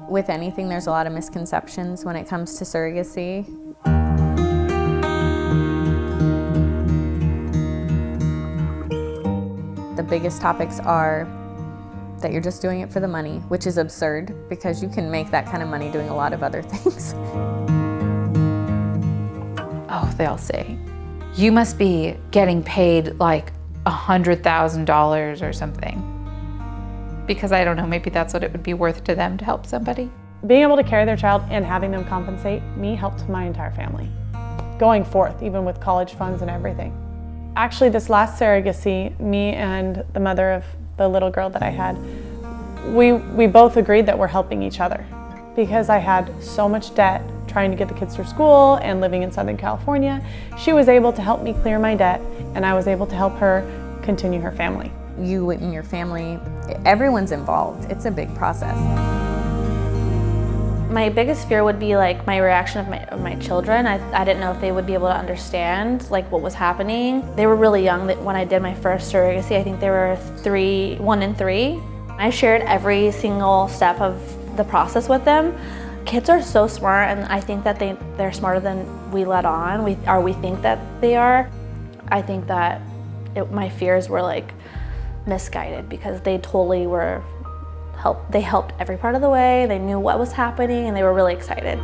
With anything, there's a lot of misconceptions when it comes to surrogacy. The biggest topics are that you're just doing it for the money, which is absurd because you can make that kind of money doing a lot of other things. Oh, they'll say, you must be getting paid like $100,000 or something. Because I don't know, maybe that's what it would be worth to them to help somebody. Being able to carry their child and having them compensate me helped my entire family. Going forth, even with college funds and everything. Actually, this last surrogacy, me and the mother of the little girl that I had, we both agreed that we're helping each other. Because I had so much debt trying to get the kids through school and living in Southern California, she was able to help me clear my debt, and I was able to help her continue her family. You and your family, everyone's involved. It's a big process. My biggest fear would be like my reaction of my children. I didn't know if they would be able to understand like what was happening. They were really young when I did my first surrogacy. I think they were 1 and 3. I shared every single step of the process with them. Kids are so smart, and I think that they're smarter than we let on. We think that they are. I think that my fears were like misguided because they totally were they helped every part of the way. They knew what was happening and they were really excited.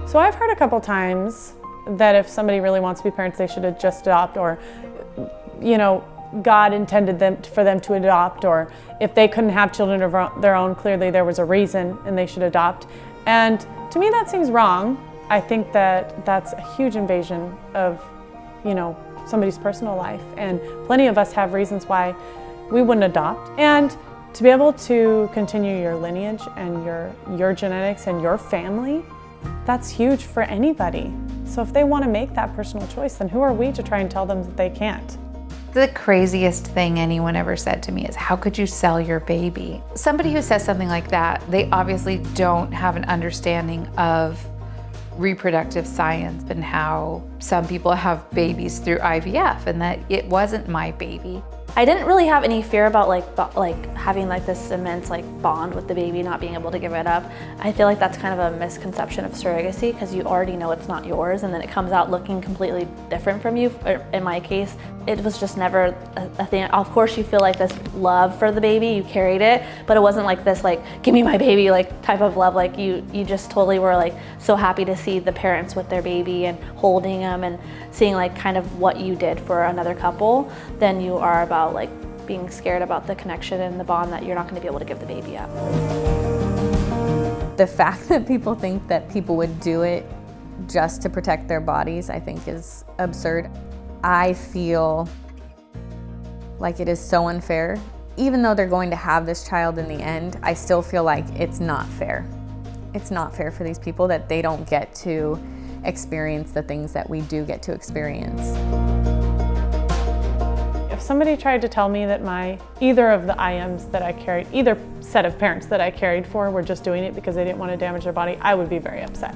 So I've heard a couple times that if somebody really wants to be parents, they should just adopt, or God intended for them to adopt, or if they couldn't have children of their own, clearly there was a reason and they should adopt. And to me that seems wrong. I think that that's a huge invasion of somebody's personal life, and plenty of us have reasons why we wouldn't adopt. And to be able to continue your lineage and your genetics and your family, that's huge for anybody. So if they want to make that personal choice, then who are we to try and tell them that they can't? The craziest thing anyone ever said to me is, how could you sell your baby? Somebody who says something like that, they obviously don't have an understanding of reproductive science and how some people have babies through IVF, and that it wasn't my baby. I didn't really have any fear about like having like this immense like bond with the baby, not being able to give it up. I feel like that's kind of a misconception of surrogacy because you already know it's not yours, and then it comes out looking completely different from you. In my case, it was just never a thing. Of course you feel like this love for the baby, you carried it, but it wasn't like this like, give me my baby like type of love. Like you just totally were like so happy to see the parents with their baby and holding them and seeing like kind of what you did for another couple than you are about like being scared about the connection and the bond that you're not going to be able to give the baby up. The fact that people think that people would do it just to protect their bodies, I think is absurd. I feel like it is so unfair. Even though they're going to have this child in the end, I still feel like it's not fair. It's not fair for these people that they don't get to experience the things that we do get to experience. If somebody tried to tell me that either of the IMs that I carried, either set of parents that I cared for were just doing it because they didn't want to damage their body, I would be very upset.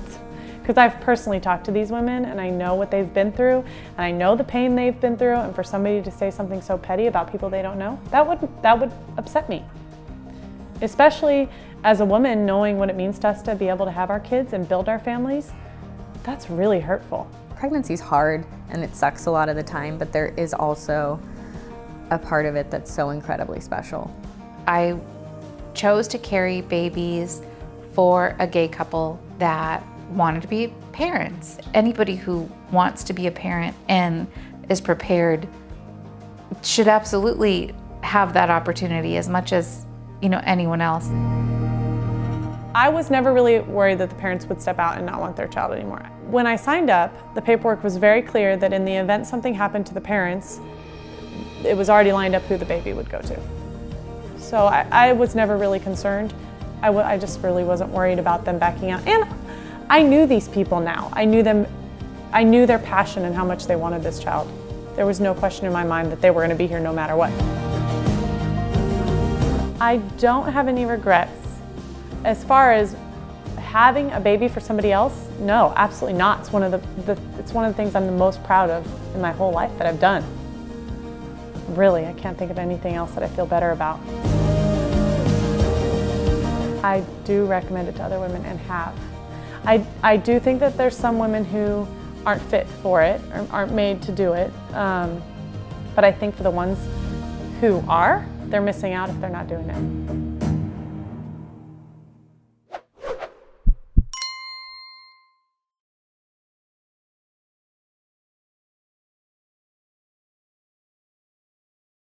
Because I've personally talked to these women and I know what they've been through and I know the pain they've been through, and for somebody to say something so petty about people they don't know, that would upset me. Especially as a woman, knowing what it means to us to be able to have our kids and build our families, that's really hurtful. Pregnancy's hard and it sucks a lot of the time, but there is also a part of it that's so incredibly special. I chose to carry babies for a gay couple that wanted to be parents. Anybody who wants to be a parent and is prepared should absolutely have that opportunity as much as anyone else. I was never really worried that the parents would step out and not want their child anymore. When I signed up, the paperwork was very clear that in the event something happened to the parents, it was already lined up who the baby would go to. So I was never really concerned. I just really wasn't worried about them backing out. And I knew these people now. I knew them. I knew their passion and how much they wanted this child. There was no question in my mind that they were going to be here no matter what. I don't have any regrets. As far as having a baby for somebody else, no, absolutely not. It's one of the things I'm the most proud of in my whole life that I've done. Really, I can't think of anything else that I feel better about. I do recommend it to other women and have. I do think that there's some women who aren't fit for it or aren't made to do it, but I think for the ones who are, they're missing out if they're not doing it.